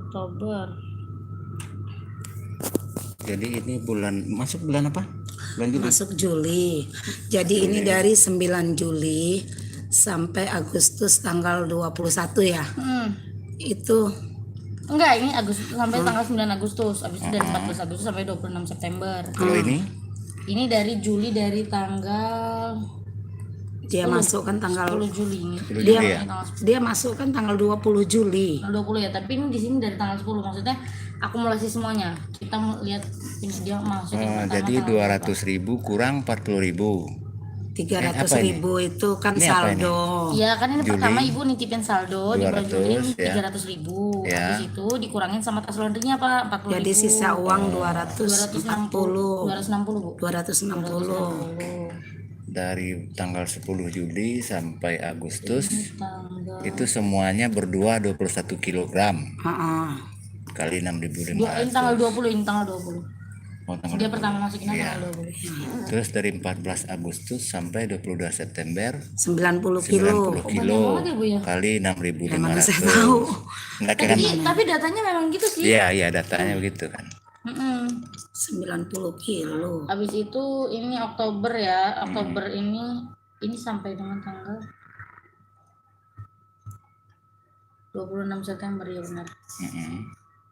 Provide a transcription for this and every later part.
Oktober. Jadi ini masuk bulan apa? Bulan Juli. Masuk Juli. Jadi ini dari 9 Juli sampai Agustus tanggal 21 ya. Itu Enggak, ini Agustus sampai tanggal 9 Agustus. Habis itu dari 14 Agustus sampai 26 September. Kalau Ini dari Juli, dari tanggal dia masukkan tanggal 10 Juli ini. dia masukkan tanggal 20 Juli. Tanggal 20 ya, tapi ini di sini dari tanggal 10, maksudnya akumulasi semuanya. Kita lihat ini dia masukin jadi 200.000 kurang 40.000. 300.000 itu kan Ini apa saldo. Iya kan ini pertama ibu nitipin saldo di bulan Juli 200.000. 300.000. Habis itu dikurangin sama tas laundrynya Pak 40.000. Jadi sisa uang 260 Bu. 260. Dari tanggal 10 Juli sampai Agustus Tanggal itu semuanya berdua 21 kg kali 6.500. ini tanggal 20, ini tanggal 20. Oh, tanggal Dia 20. pertama masukin Iya. tanggal 20. Terus dari 14 Agustus sampai 22 September 90 kilo. 90 kilo banget ya, Bu, ya? kali Mana 6.500. saya tahu. Enggak kan? Tapi datanya memang gitu sih. Iya, datanya begitu kan. 90 kilo. Habis itu ini Oktober ya. Oktober ini sampai dengan tanggal 26 September ya benar.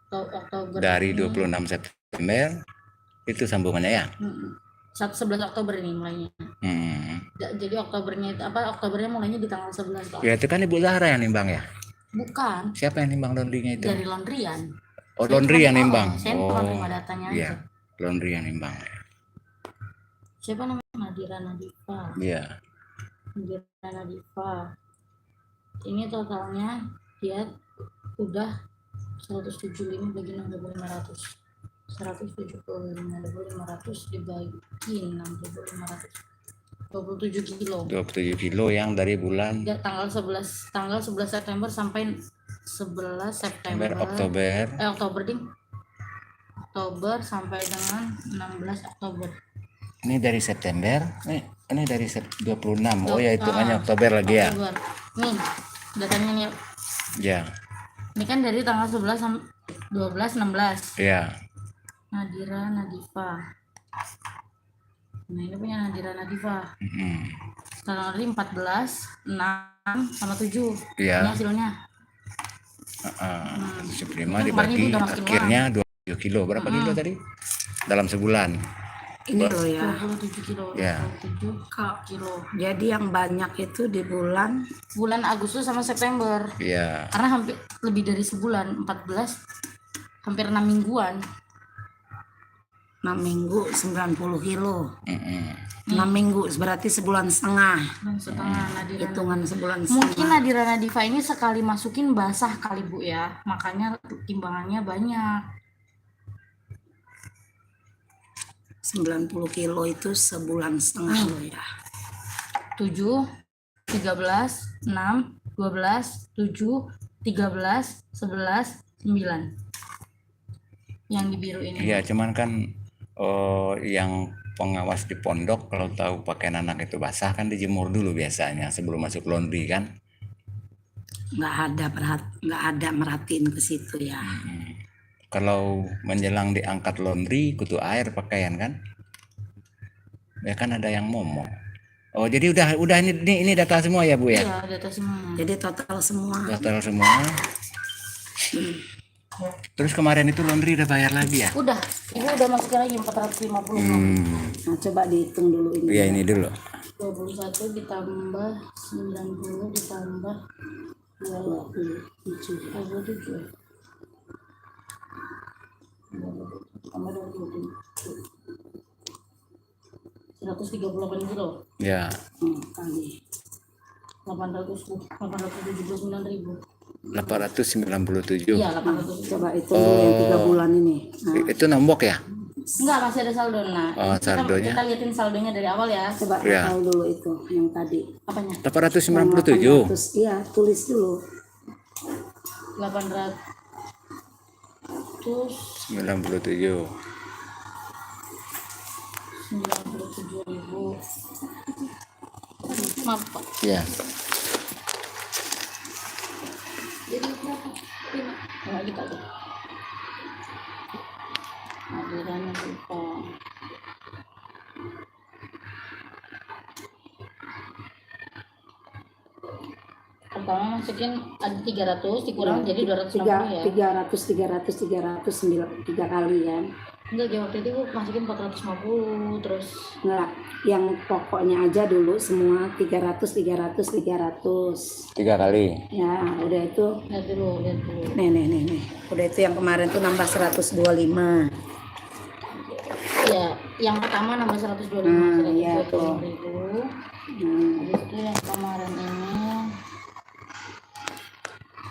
Oktober Dari ini, 26 September itu sambungannya ya. 11 Oktober ini mulainya. Jadi Oktobernya itu Oktobernya mulainya di tanggal 11 Pak. Ya itu kan Ibu Zahra yang nimbang ya. Bukan, Siapa yang nimbang laundrynya itu? dari laundryan. Oh, laundry yang nimbang. Saya cuma terima datanya Iya, aja. laundry yang nimbang. Siapa namanya? Nadira Nadifa. Iya. Nadira Nadifa. Ini totalnya dia udah 175 bagi 6.500. 175.500 dibagi 6.500. 27 kilo. 27 kilo yang dari bulan Tanggal 11 September sampai 11 September. Oktober ding. Oktober sampai dengan 16 Oktober. Ini dari September. Ini dari 26. Oh ya, hitungannya Oktober lagi ya. Oktober. Nih, datanya nih. Ya. Ini kan dari tanggal 11 sampai 12 16. Ya. Nadira Nadifa. Nah, ini punya Nadira Nadifa. Tanggal 14, 6 sama 7. Iya. Ini hasilnya. 75 dibagi akhirnya 27 kilo. Berapa kilo tadi? Dalam sebulan. Ini loh ya. 27 kilo. Ya. 27 kilo. Jadi yang banyak itu di bulan Agustus sama September. Iya. Karena hampir lebih dari sebulan, 14 hampir 6 mingguan. 6 minggu 90 kilo. 6 minggu berarti sebulan setengah. Nadira. Hitungan sebulan Mungkin setengah. Nadira Nadifa ini sekali masukin basah kali Bu ya. Makanya timbangannya banyak. 90 kilo itu sebulan setengah loh ya. 7, 13, 6, 12, 7, 13, 11, 9. Yang di biru ini. Iya, cuman kan yang pengawas di pondok kalau tahu pakaian anak itu basah kan dijemur dulu biasanya sebelum masuk laundry kan. Nggak ada merhatiin ke situ ya. Kalau menjelang diangkat laundry kutu air pakaian kan. Ya kan ada yang ngomong. Oh, jadi udah ini data semua ya, Bu ya? Iya, data semua. Jadi total semua. Total semua. Terus kemarin itu laundry udah bayar lagi ya? Udah, Ibu udah masukin lagi 450. Nah, coba dihitung dulu ini. Iya, ini dulu. 21 ditambah 90 ditambah 27. 138 kilo. Ya. Kali 879.000. 897. Iya, 800. coba hitung dulu yang 3 bulan ini. Nah, Itu nombok ya? Enggak, masih ada saldo. Nah, saldonya. kita liatin saldonya dari awal ya. coba Ya. tahu dulu itu yang tadi. Apanya? 897. 800, iya, tulis dulu. 800 97. 97.000. Maaf Pak. Iya. Jadi berapa? Nah, kita lihat. pertama masukin ada 300 dikurang jadi 250 ya. 300 kali ya. Enggak, jawab itu gue masukin 450 terus. Enggak, yang pokoknya aja dulu semua 300. 3 kali. Ya, udah itu. Lihat dulu. Nih. Udah itu yang kemarin tuh nambah 125. Ya, yang pertama nambah 125. Iya tuh. Habis itu yang kemarin ini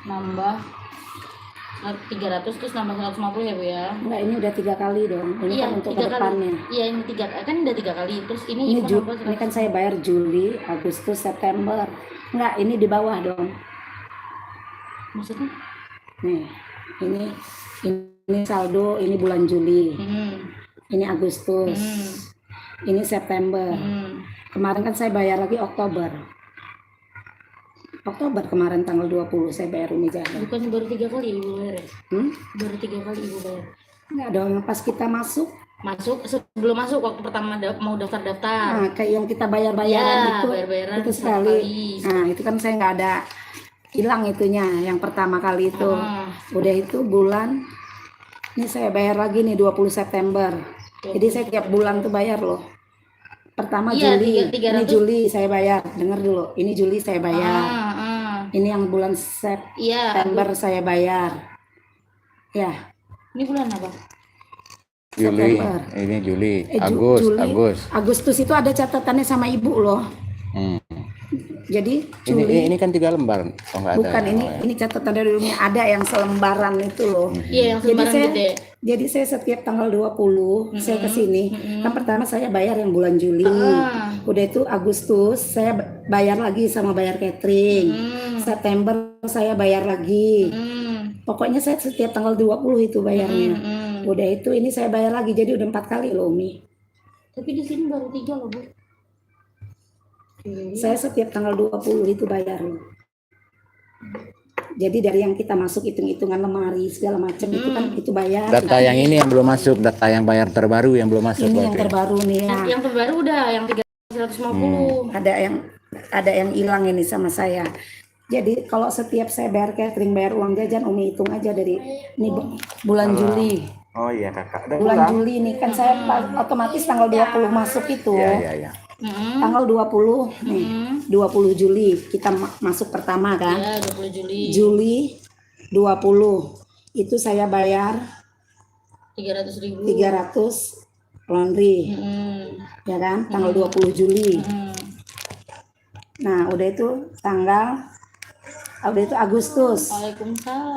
nambah 300 terus nambah 150 ya Bu ya. Enggak, ini udah 3 kali dong. Ini Iya, kan untuk 3 kedepannya. kali. Iya, ini 3 kan udah 3 kali. Terus ini Ini kan saya bayar Juli, Agustus, September. Enggak, ini di bawah dong. maksudnya? Nih, ini saldo, ini bulan Juli. Ini Agustus. Ini September. Kemarin kan saya bayar lagi Oktober kemarin tanggal 20 saya bayar Umi Jahat. Bukannya baru 3 kali Ibu bayar ya? Baru 3 kali Ibu bayar. Enggak dong, pas kita masuk Sebelum masuk waktu pertama mau daftar. nah, kayak yang kita bayar-bayaran Ya, itu bayar-bayaran itu satu sekali. kali. Nah, itu kan saya nggak ada hilang itunya yang pertama kali itu. Udah itu bulan ini saya bayar lagi nih 20 September. Jadi saya tiap bulan tuh bayar loh. Pertama Iya, Juli, 300. ini Juli saya bayar. Dengar dulu, ini Juli saya bayar. Ini yang bulan Iya. September saya bayar. Ya. Ini bulan apa? Juli. September. Ini Juli. Juli, Agustus itu ada catatannya sama ibu loh. Jadi Juli ini kan 3 lembar. Oh, enggak bukan ada. ini catatan dari dulunya ada yang selembaran itu loh. Iya, yang selembaran gede. Jadi saya setiap tanggal 20 saya ke sini. Kan pertama saya bayar yang bulan Juli. Udah itu Agustus saya bayar lagi sama bayar catering. September saya bayar lagi. Pokoknya saya setiap tanggal 20 itu bayarnya. Udah itu ini saya bayar lagi jadi udah 4 kali loh Umi. Tapi di sini baru 3 loh Bu. Saya setiap tanggal 20 itu bayar loh. Jadi dari yang kita masuk hitung-hitungan lemari segala macam itu kan itu bayar. Data yang ini yang belum masuk, data yang bayar terbaru yang belum masuk. Ini yang terbaru nih ya. Yang terbaru udah yang 350. Ada yang hilang ini sama saya. Jadi kalau setiap saya bayar catering, bayar uang jajan, Umi hitung aja dari ini bulan Juli. Oh iya kakak. Bulan Juli nih kan saya otomatis tanggal 20 masuk itu. Iya. Tanggal 20 nih. 20 Juli kita masuk pertama kan? Ya, 20 Juli. Juli 20 itu saya bayar 300.000. 300 laundry. Ya kan? Tanggal 20 Juli. Nah, udah itu Agustus. Waalaikumsalam.